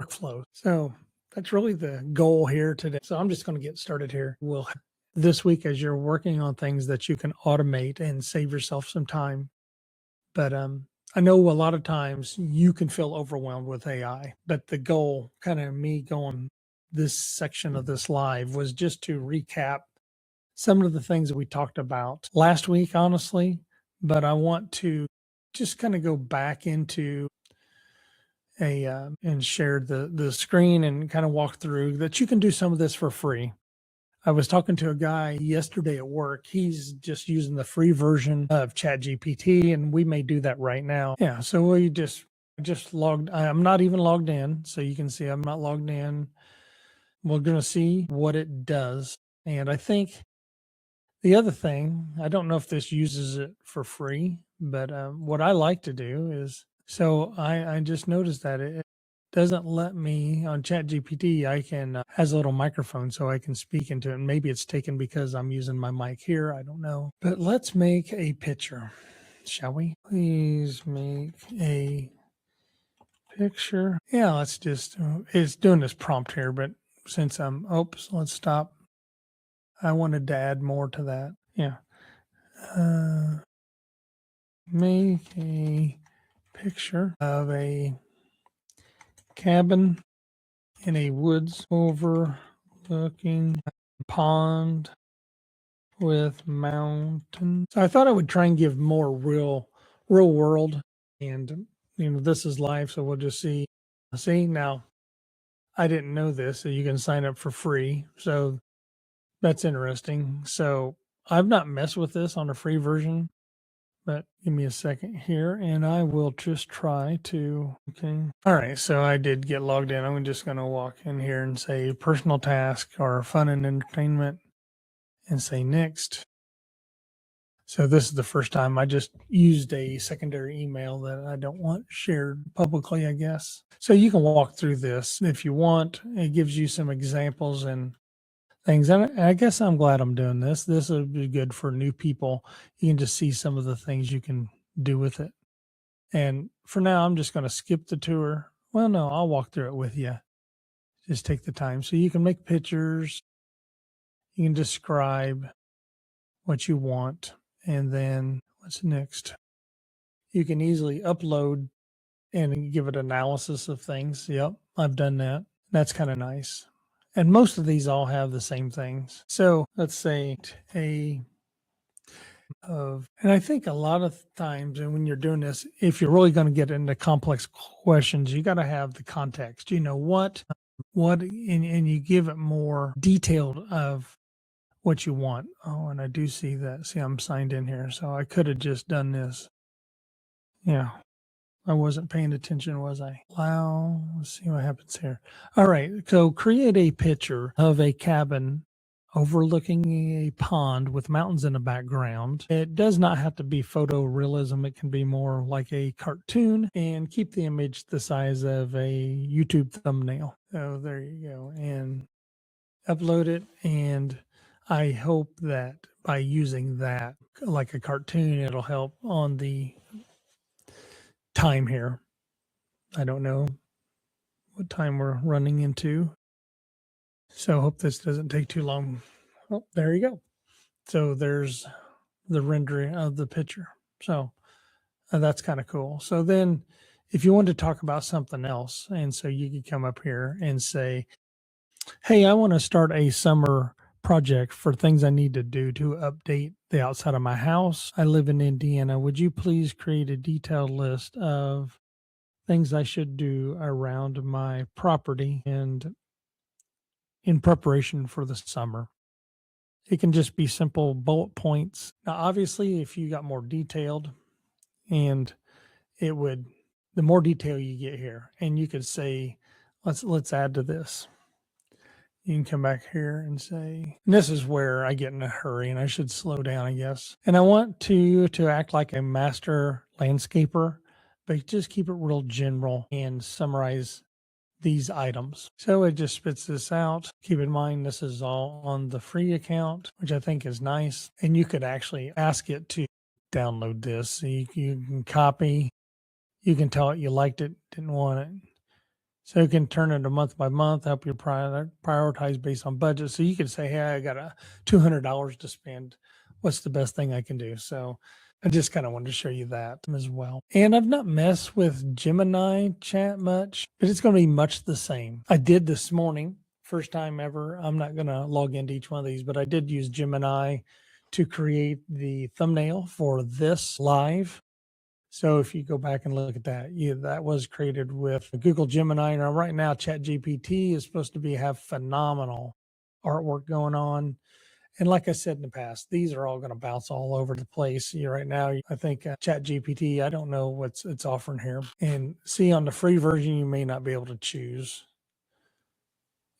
workflow. So that's really the goal here today. So I'm just going to get started here. We'll this week as you're working on things that you can automate and save yourself some time. But I know a lot of times you can feel overwhelmed with AI, but the goal, kind of me going this section of this live, was just to recap some of the things that we talked about last week, honestly. But I want to just kind of go back into and share the screen and kind of walk through that you can do some of this for free. I was talking to a guy yesterday at work. He's just using the free version of ChatGPT, and we may do that right now. Yeah, so we just logged. I'm not even logged in, so you can see I'm not logged in. We're going to see what it does, and I think the other thing, I don't know if this uses it for free, but what I like to do is, so I just noticed that it doesn't let me on ChatGPT. I can has a little microphone so I can speak into it. And maybe it's taken because I'm using my mic here. I don't know. But let's make a picture, shall we? Please make a picture. Yeah, let's just. It's doing this prompt here, but since oops, let's stop. I wanted to add more to that. Yeah. Make a picture of a cabin in a woods overlooking a pond with mountains. So I thought I would try and give more real world, and this is live, so we'll just see. See, now I didn't know this, so you can sign up for free. So that's interesting. So I've not messed with this on a free version, but give me a second here and I will just try to, okay. All right, so I did get logged in. I'm just going to walk in here and say personal task or fun and entertainment and say next. So this is the first time I just used a secondary email that I don't want shared publicly, I guess. So you can walk through this if you want. It gives you some examples and things. And I guess I'm glad I'm doing this. This will be good for new people. You can just see some of the things you can do with it. And for now, I'm just going to skip the tour. Well, no, I'll walk through it with you. Just take the time. So you can make pictures. You can describe what you want. And then what's next? You can easily upload and give it analysis of things. Yep, I've done that. That's kind of nice. And most of these all have the same things. So let's say and I think a lot of times, and when you're doing this, if you're really going to get into complex questions, you got to have the context. What, and you give it more detailed of what you want. Oh, and I do see that. See, I'm signed in here, so I could have just done this. Yeah. I wasn't paying attention, was I? Wow. Let's see what happens here. All right. So create a picture of a cabin overlooking a pond with mountains in the background. It does not have to be photorealism. It can be more like a cartoon, and keep the image the size of a YouTube thumbnail. So there you go. And upload it. And I hope that by using that like a cartoon, it'll help on the time here. I don't know what time we're running into. So hope this doesn't take too long. Oh, there you go. So there's the rendering of the picture. So that's kind of cool. So then if you want to talk about something else, and so you could come up here and say, hey, I want to start a summer project for things I need to do to update the outside of my house. I live in Indiana. Would you please create a detailed list of things I should do around my property and in preparation for the summer? It can just be simple bullet points. Now, obviously, if you got more detailed, and the more detail you get here, and you could say, let's add to this. You can come back here and say, and this is where I get in a hurry and I should slow down, I guess. And I want to act like a master landscaper, but just keep it real general and summarize these items. So it just spits this out. Keep in mind, this is all on the free account, which I think is nice. And you could actually ask it to download this. So you can copy, you can tell it you liked it, didn't want it. So you can turn it a month by month, help you prioritize based on budget. So you can say, hey, I got a $200 to spend. What's the best thing I can do? So I just kind of wanted to show you that as well. And I've not messed with Gemini chat much, but it's going to be much the same. I did this morning, first time ever. I'm not going to log into each one of these, but I did use Gemini to create the thumbnail for this live. So if you go back and look at that, that was created with Google Gemini. Now, right now, ChatGPT is supposed to have phenomenal artwork going on. And like I said in the past, these are all going to bounce all over the place. Right now, I think ChatGPT, I don't know what's it's offering here. And see, on the free version, you may not be able to choose.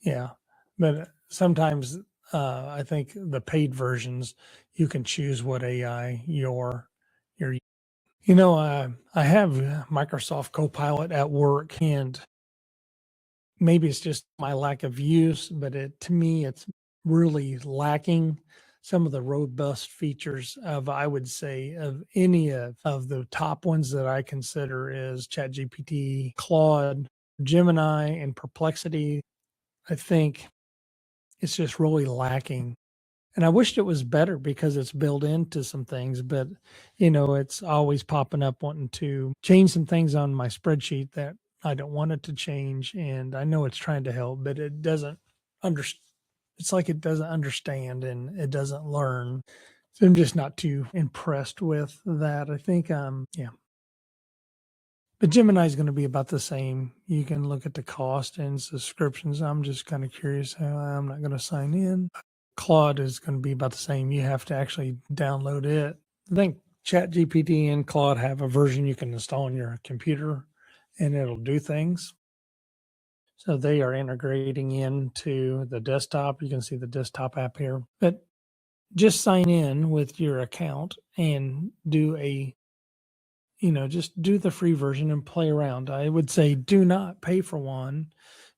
Yeah, but sometimes I think the paid versions, you can choose what AI you're. I have Microsoft Copilot at work, and maybe it's just my lack of use, but to me, it's really lacking some of the robust features of, I would say, of any of the top ones that I consider is ChatGPT, Claude, Gemini, and Perplexity. I think it's just really lacking. And I wished it was better because it's built into some things, but it's always popping up wanting to change some things on my spreadsheet that I don't want it to change. And I know it's trying to help, but it doesn't under it's like it doesn't understand and it doesn't learn. So I'm just not too impressed with that. I think yeah. But Gemini is going to be about the same. You can look at the cost and subscriptions. I'm just kind of curious how I'm not going to sign in. Claude is going to be about the same. You have to actually download it. I think ChatGPT and Claude have a version you can install on your computer and it'll do things. So they are integrating into the desktop. You can see the desktop app here. But just sign in with your account and just do the free version and play around. I would say do not pay for one.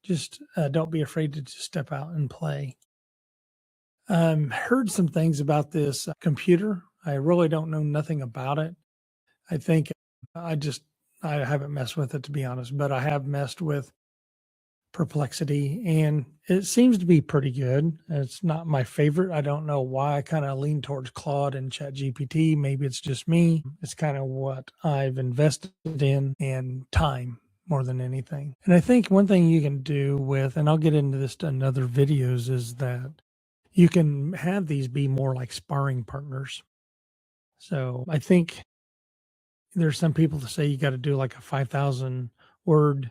Just don't be afraid to just step out and play. Heard some things about this computer. I really don't know nothing about it. I think I just I haven't messed with it to be honest, but I have messed with Perplexity and it seems to be pretty good. It's not my favorite. I don't know why I kind of lean towards Claude and ChatGPT. Maybe it's just me. It's kind of what I've invested in and time more than anything. And I think one thing you can do with, and I'll get into this in other videos, is that you can have these be more like sparring partners. So I think there's some people that say you got to do like a 5,000 word,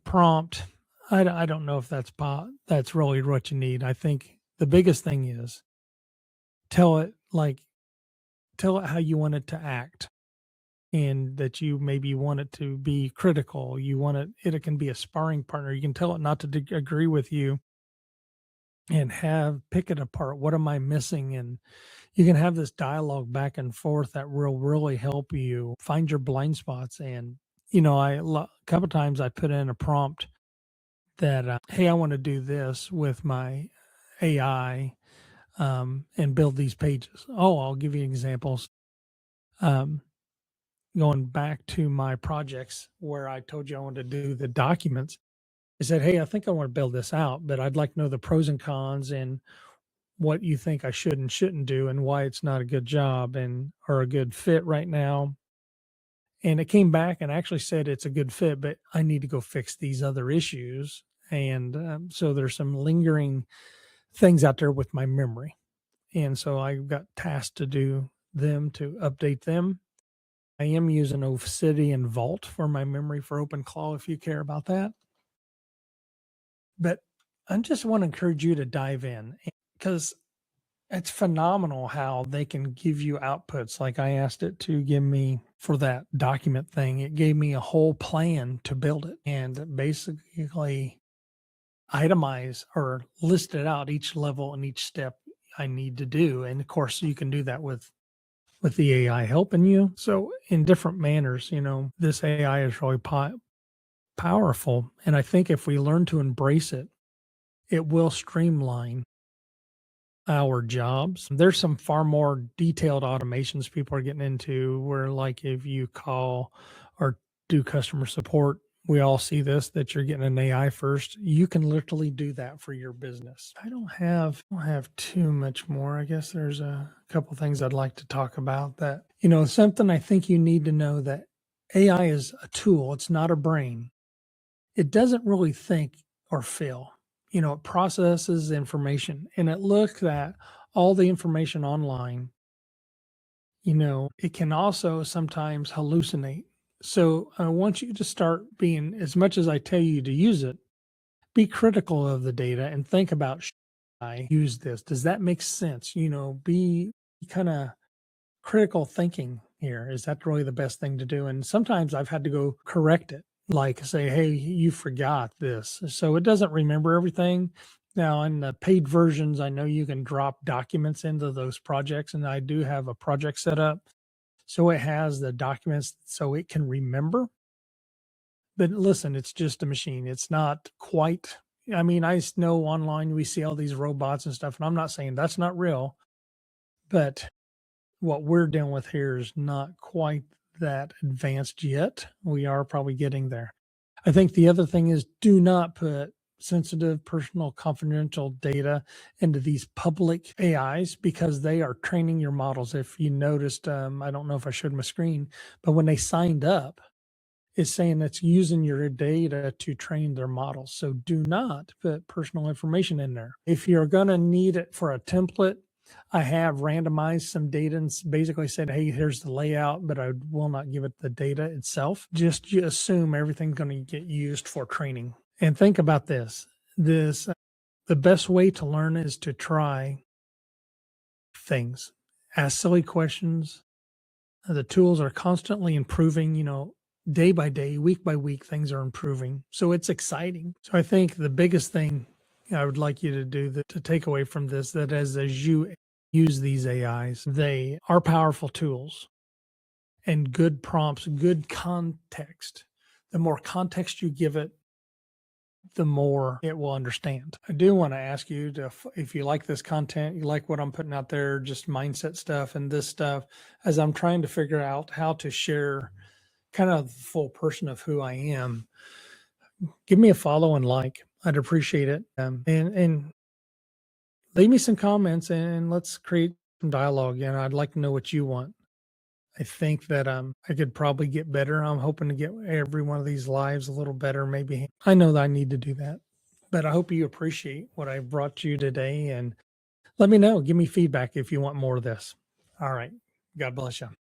prompt. I don't know if that's really what you need. I think the biggest thing is tell it like tell it how you want it to act and that you maybe want it to be critical. You want it can be a sparring partner. You can tell it not to agree with you and pick it apart. What am I missing? And you can have this dialogue back and forth that will really help you find your blind spots. And, a couple times I put in a prompt that, hey, I want to do this with my AI and build these pages. Oh, I'll give you examples. Um, Going back to my projects where I told you I wanted to do the documents, I said, hey, I think I want to build this out, but I'd like to know the pros and cons and what you think I should and shouldn't do and why it's not a good job and or a good fit right now. And it came back and actually said it's a good fit, but I need to go fix these other issues. And so there's some lingering things out there with my memory. And so I got tasked to do them to update them. I am using Obsidian Vault for my memory for OpenClaw if you care about that. But I just want to encourage you to dive in because it's phenomenal how they can give you outputs. Like I asked it to give me for that document thing, it gave me a whole plan to build it and basically itemize or list it out each level and each step I need to do. And of course, you can do that with the AI helping you. So in different manners, this AI is really powerful. And I think if we learn to embrace it, it will streamline our jobs. There's some far more detailed automations people are getting into where like if you call or do customer support we all see this, that you're getting an AI first. You can literally do that for your business. I don't have too much more. I guess there's a couple things I'd like to talk about that, something I think you need to know that AI is a tool. It's not a brain. It doesn't really think or feel. It processes information and it looks at all the information online. It can also sometimes hallucinate. So I want you to start being, as much as I tell you to use it, be critical of the data and think about, should I use this? Does that make sense? Be kind of critical thinking here. Is that really the best thing to do? And sometimes I've had to go correct it, like say, hey, you forgot this. So it doesn't remember everything. Now, in the paid versions, I know you can drop documents into those projects, and I do have a project set up. So it has the documents so it can remember. But listen, it's just a machine. It's not quite. I mean, know online we see all these robots and stuff, and I'm not saying that's not real, but what we're dealing with here is not quite that advanced yet. We are probably getting there. I think the other thing is, do not put sensitive, personal, confidential data into these public AIs because they are training your models. If you noticed, I don't know if I showed my screen, but when they signed up, it's saying it's using your data to train their models. So do not put personal information in there. If you're going to need it for a template, I have randomized some data and basically said, hey, here's the layout, but I will not give it the data itself. Just you assume everything's going to get used for training. And think about this. The best way to learn is to try things. Ask silly questions. The tools are constantly improving, day by day, week by week, things are improving. So it's exciting. So I think the biggest thing I would like you to do to take away from this, that as you use these AIs, they are powerful tools and good prompts, good context. The more context you give it, the more it will understand. I do want to ask you to, if you like this content, you like what I'm putting out there, just mindset stuff and this stuff, as I'm trying to figure out how to share kind of the full person of who I am, give me a follow and like. I'd appreciate it. And leave me some comments and let's create some dialogue. And I'd like to know what you want. I think that I could probably get better. I'm hoping to get every one of these lives a little better. Maybe I know that I need to do that, but I hope you appreciate what I brought you today. And let me know. Give me feedback if you want more of this. All right. God bless you.